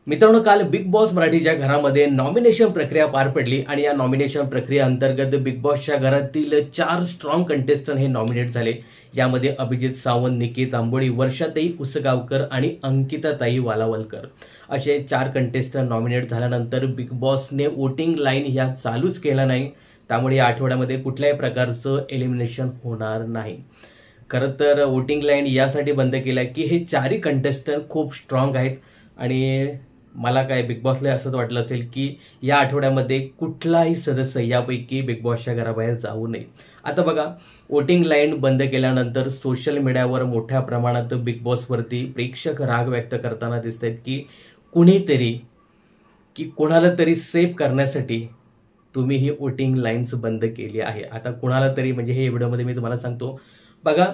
मित्रांनो, काल big boss मराठीच्या घरामध्ये नॉमिनेशन प्रक्रिया पार पडली आणि या नॉमिनेशन प्रक्रिया अंतर्गत बिग बॉसच्या घरातील 4 स्ट्रॉंग कंटेस्टंट हे नॉमिनेट झाले। यामध्ये अभिजित सावंत, निकी तांबोळी, वर्षाताई उसगावकर आणि अंकिताताई वालावलकर असे 4 कंटेस्टंट नॉमिनेट झाल्यानंतर बिग बॉसने वोटिंग लाईन ह्या चालूच केला नाही। त्यामुळे या आठवड्यामध्ये कुठल्याही प्रकारचं एलिमिनेशन होणार नाही। खरं तर वोटिंग लाईन यासाठी बंद केल्या की हे 4ही कंटेस्टंट खूप स्ट्रॉंग आहेत आणि मला काय बिग बॉसला असं वाटलं असेल की या आठवड्यामध्ये कुठलाही सदस्य यापैकी बिग बॉसच्या घराबाहेर जाऊ नये। आता बघा, वोटिंग लाईन बंद केल्यानंतर सोशल मीडियावर मोठ्या प्रमाणात बिग बॉसवरती प्रेक्षक राग व्यक्त करताना दिसत आहेत की कुणीतरी कोणाला तरी सेव्ह करण्यासाठी तुम्ही ही वोटिंग लाईन्स बंद केली आहे। आता कुणाला तरी म्हणजे हे व्हिडिओमध्ये मी तुम्हाला सांगतो बघा,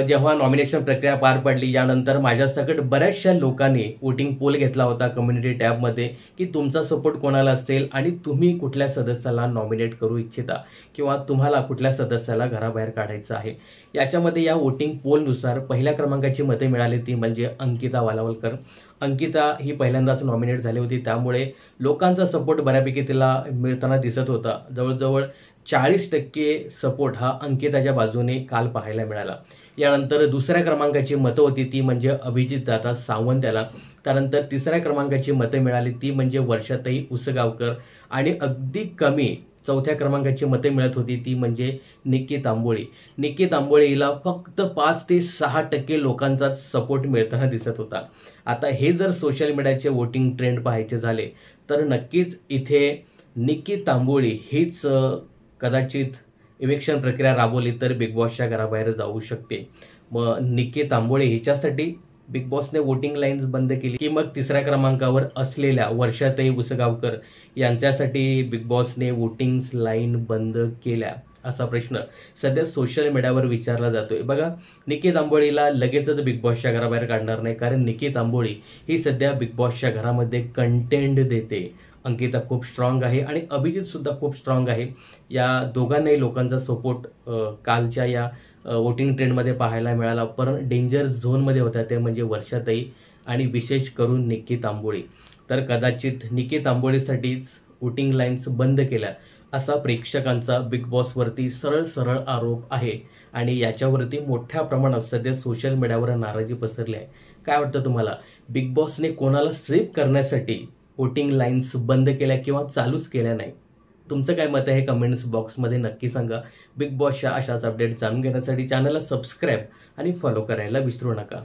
जेव्हा नॉमिनेशन प्रक्रिया पार पडली यानंतर माझ्यासकट बऱ्याचशा लोकांनी वोटिंग पोल घेतला होता कम्युनिटी टॅबमध्ये की तुमचा सपोर्ट कोणाला असेल आणि तुम्ही कुठल्या सदस्याला नॉमिनेट करू इच्छिता किंवा तुम्हाला कुठल्या सदस्याला घराबाहेर काढायचं आहे। याच्यामध्ये या वोटिंग पोलनुसार पहिल्या क्रमांकाची मते मिळाली ती म्हणजे अंकिता वालावलकर। अंकिता ही पहिल्यांदाच नॉमिनेट झाली होती, त्यामुळे लोकांचा सपोर्ट बऱ्यापैकी तिला मिळताना दिसत होता। जवळजवळ 40% सपोर्ट हा अंकिताच्या बाजूने काल पाहायला मिळाला। यानंतर दुसऱ्या क्रमांकाची मतं होती ती म्हणजे अभिजित दादा सावंत याला। त्यानंतर तिसऱ्या क्रमांकाची मतं मिळाली ती म्हणजे वर्षाताई उसगावकर आणि अगदी कमी चौथ्या क्रमांकाची मते मिळत होती ती म्हणजे निकी तांबोळी। निकी तांबोळीला फक्त 5 ते 6% लोकांचा सपोर्ट मिळताना दिसत होता। आता हे जर सोशल मीडियाचे वोटिंग ट्रेंड पाहायचे झाले तर नक्कीच इथे निकी तांबोळी हीच कदाचित इलेक्शन प्रक्रिया राबवली तर बिग बॉसच्या घराबाहेर जाऊ शकते। मग निकी तांबोळी हिच्यासाठी बिग बॉसने वोटिंग लाईन्स बंद केली की मग तिसऱ्या क्रमांकावर असलेल्या वर्षाताई उसगावकर यांच्यासाठी बिग बॉसने वोटिंग लाईन बंद केल्या, असा प्रश्न सध्या सोशल मीडियावर विचारला जातोय। बघा, निकी तांबोळीला लगेचच बिग बॉसच्या घराबाहेर काढणार नाही, कारण निकी तांबोळी ही सध्या बिग बॉसच्या घरामध्ये कंटेंट देते। अंकिता खूप स्ट्रॉंग आहे आणि अभिजित सुद्धा खूप स्ट्रॉंग आहे। या दोघांनाही लोकांचा सपोर्ट कालच्या या वोटिंग ट्रेंडमध्ये पाहायला मिळाला, पण डेंजर झोनमध्ये होत्या ते म्हणजे वर्षाताई आणि विशेष करून निकी तांबोळी। तर कदाचित निकी तांबोळीसाठीच वोटिंग लाईन्स बंद केल्या असा प्रेक्षकांचा बिग बॉसवरती सरळ आरोप आहे आणि याच्यावरती मोठ्या प्रमाणात सध्या सोशल मीडियावर नाराजी पसरली आहे। काय वाटतं तुम्हाला, बिग बॉसने कोणाला सेव्ह करण्यासाठी वोटिंग लाईन्स बंद केल्या किंवा चालूच केल्या नाही? तुमचं काय मत आहे हे कमेंट्स बॉक्समध्ये नक्की सांगा। बिग बॉसच्या अशाच अपडेट जाणून घेण्यासाठी चॅनलला सबस्क्राईब आणि फॉलो करायला विसरू नका।